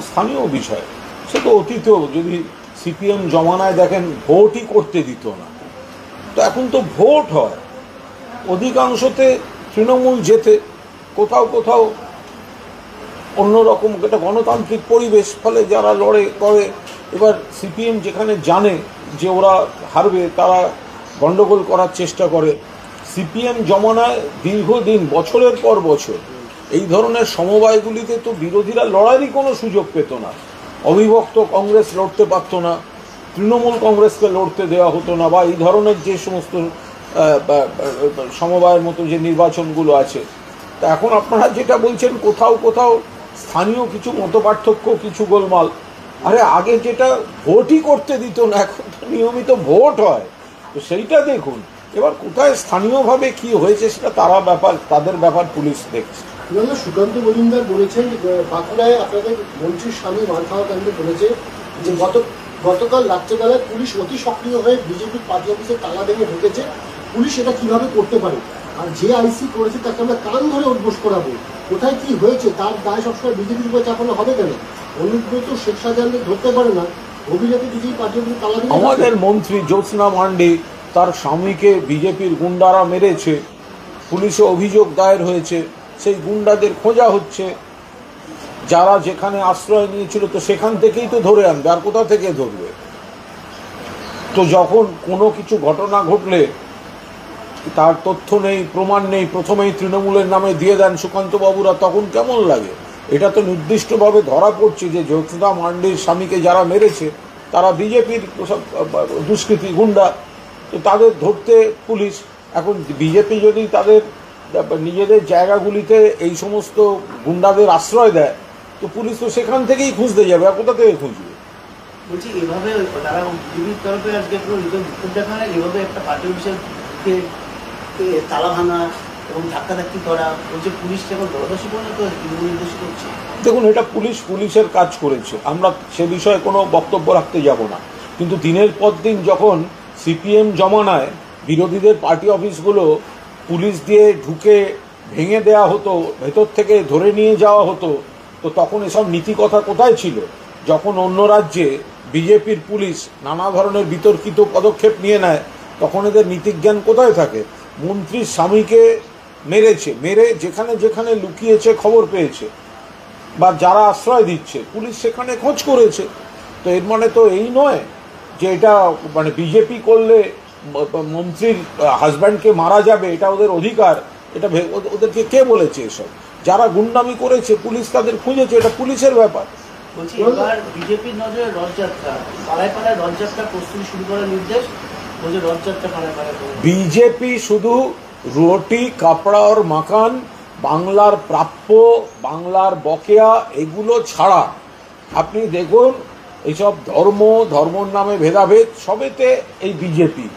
স্থানীয় বিষয়, সে তো অতীতেও যদি সিপিএম জমানায় দেখেন ভোটই করতে দিত না, তো এখন তো ভোট হয়, অধিকাংশতে তৃণমূল জেতে, কোথাও কোথাও অন্যরকম একটা গণতান্ত্রিক পরিবেশ, ফলে যারা লড়ে করে। এবার সিপিএম যেখানে জানে যে ওরা হারবে, তারা গণ্ডগোল করার চেষ্টা করে। সিপিএম জমানায় দীর্ঘদিন, বছরের পর বছর এই ধরনের সমবায়গুলিতে তো বিরোধীরা লড়ারই কোনো সুযোগ পেত না। অবিভক্ত কংগ্রেস লড়তে পারত না, তৃণমূল কংগ্রেসকে লড়তে দেওয়া হতো না, বা এই ধরনের যে সমস্ত সমবায়ের মতো যে নির্বাচনগুলো আছে। তা এখন আপনারা যেটা বলছেন, কোথাও কোথাও স্থানীয় কিছু মতপার্থক্য, কিছু গোলমাল। আরে আগে যেটা ভোটই করতে দিত না, এখন তো নিয়মিত ভোট হয়, তো সেইটা দেখুন। এবার কোথায় স্থানীয়ভাবে কি হয়েছে সেটা তাদের ব্যাপার, পুলিশ দেখছে। সুকান্ত মজুমদার বলেছেন বাঁকুড়ায় আপনাদের মন্ত্রীর স্বামী মার খাওয়া কাণ্ডে বলেছে যে গতকাল রাত্রেবেলায় পুলিশ অতি সক্রিয় হয়ে বিজেপির পার্টি অফিসে তালা ভেঙে ঢুকেছে। পুলিশ এটা কিভাবে করতে পারে, আর যে আইসি করেছে তাকে আমরা কান ধরে উদ্বোস করাবো। কোথায় কি হয়েছে তার দায় সবসময় বিজেপির উপর চাপানো হবে কেন? অনুব্রত শেখ শাহজাহানকে ধরতে পারে না, অভিজাতে বিজেপি পার্টি অফিসে তালা ভেঙে। আমাদের মন্ত্রী জ্যোৎস্না মান্ডি তার স্বামীকে বিজেপির গুন্ডারা মেরেছে, পুলিশে অভিযোগ দায়ের হয়েছে, সেই গুন্ডাদের খোঁজা হচ্ছে। যারা যেখানে আশ্রয় নিয়েছিল তো সেখান থেকেই তো ধরে আনবে, আর কোথা থেকে ধরবে? তো যখন কোনো কিছু ঘটনা ঘটলে তার তথ্য নেই, প্রমাণ নেই, প্রথমেই তৃণমূলের নামে দিয়ে দেন সুকান্ত বাবুরা, তখন কেমন লাগে? এটা তো নির্দিষ্টভাবে ধরা পড়ছে যে জ্যোৎস্না মান্ডির স্বামীকে যারা মেরেছে তারা বিজেপির দুষ্কৃতী গুন্ডা, তো তাদের ধরতে পুলিশ। এখন বিজেপি যদি তাদের নিজেদের জায়গাগুলিতে এই সমস্ত গুন্ডাদের আশ্রয় দেয়, তো পুলিশ তো সেখান থেকেই খুঁজতে যাবে, আর কোথা থেকে খুঁজবে? বলছি এভাবে তারা বিজেপির তরফে আজকে পুরো বিক্ষোভ দেখানো, এভাবে একটা পার্টি অফিসকে তালা ভাঙা এবং ধাক্কাধাক্কি করা, বলছে পুলিশ এখন দরদাসী পরিণত নির্দেশ করছে। দেখুন, এটা পুলিশের কাজ করেছে, আমরা সে বিষয়ে কোনো বক্তব্য রাখতে যাব না। কিন্তু দিনের পর দিন যখন সিপিএম জমানায় বিরোধীদের পার্টি অফিসগুলো পুলিশ দিয়ে ঢুকে ভেঙে দেওয়া হতো, ভেতর থেকে ধরে নিয়ে যাওয়া হতো, তো তখন এসব নীতিকথা কোথায় ছিল? যখন অন্য রাজ্যে বিজেপির পুলিশ নানা ধরনের বিতর্কিত পদক্ষেপ নিয়ে নেয়, তখন এদের নীতিজ্ঞান কোথায় থাকে? মন্ত্রীর স্বামীকে মেরেছে, মেরে যেখানে যেখানে লুকিয়েছে খবর পেয়েছে, বা যারা আশ্রয় দিচ্ছে পুলিশ সেখানে খোঁজ করেছে। তো এর মানে তো এই নয় যে এটা মানে বিজেপি করলে মন্ত্রীর হাজব্যান্ডকে মারা যাবে, এটা ওদের অধিকার। এটা ওদেরকে কে বলেছে এসব? যারা গুন্ডামি করেছে পুলিশ তাদের খুঁজেছে, এটা পুলিশের ব্যাপার। বলছি এবার বিজেপির নজরে রথযাত্রা, পাড়ায় পাড়ায় রথযাত্রা প্রস্তুতি শুরু করার নির্দেশ, বলছে রথযাত্রা পাড়ায় পাড়ায়। বিজেপি শুধু রুটি, কাপড়া আর মাকান, বাংলার প্রাপ্য, বাংলার বকেয়া, এগুলো ছাড়া আপনি দেখুন এইসব ধর্মর নামে ভেদাভেদ সবেতে এই বিজেপি।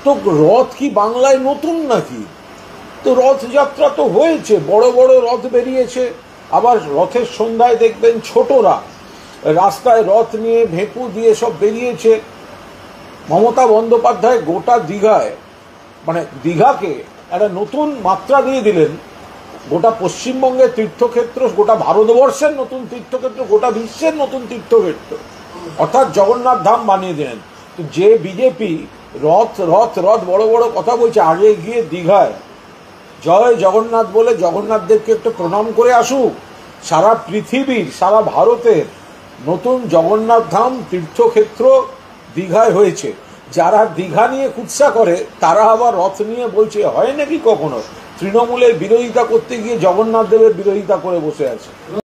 তো রথ কি বাংলায় নতুন নাকি? তো রথযাত্রা তো হয়েছে, বড় বড় রথ বেরিয়েছে। আবার রথের সন্ধ্যায় দেখবেন ছোটরা রাস্তায় রথ নিয়ে ভেপু দিয়ে সব বেরিয়েছে। মমতা বন্দ্যোপাধ্যায় গোটা দীঘায়, মানে দীঘাকে একটা নতুন মাত্রা দিয়ে দিলেন। গোটা পশ্চিমবঙ্গের তীর্থক্ষেত্র, গোটা ভারতবর্ষের নতুন তীর্থক্ষেত্র, গোটা বিশ্বের নতুন তীর্থক্ষেত্র, অর্থাৎ জগন্নাথ ধাম বানিয়ে দিলেন। তো যে বিজেপি রথ রথ রথ বড় বড় কথা বলছে, আগে গিয়ে দীঘায় জয় জগন্নাথ বলে জগন্নাথদেবকে একটু প্রণাম করে আসুক। সারা পৃথিবীর, সারা ভারতের নতুন জগন্নাথ ধাম তীর্থক্ষেত্র দীঘায় হয়েছে। যারা দীঘা নিয়ে কুৎসা করে তারা আবার রথ নিয়ে বলছে, হয় নাকি কখনো? তৃণমূলের বিরোধিতা করতে গিয়ে জগন্নাথ দেবের বিরোধিতা করে বসে আছে।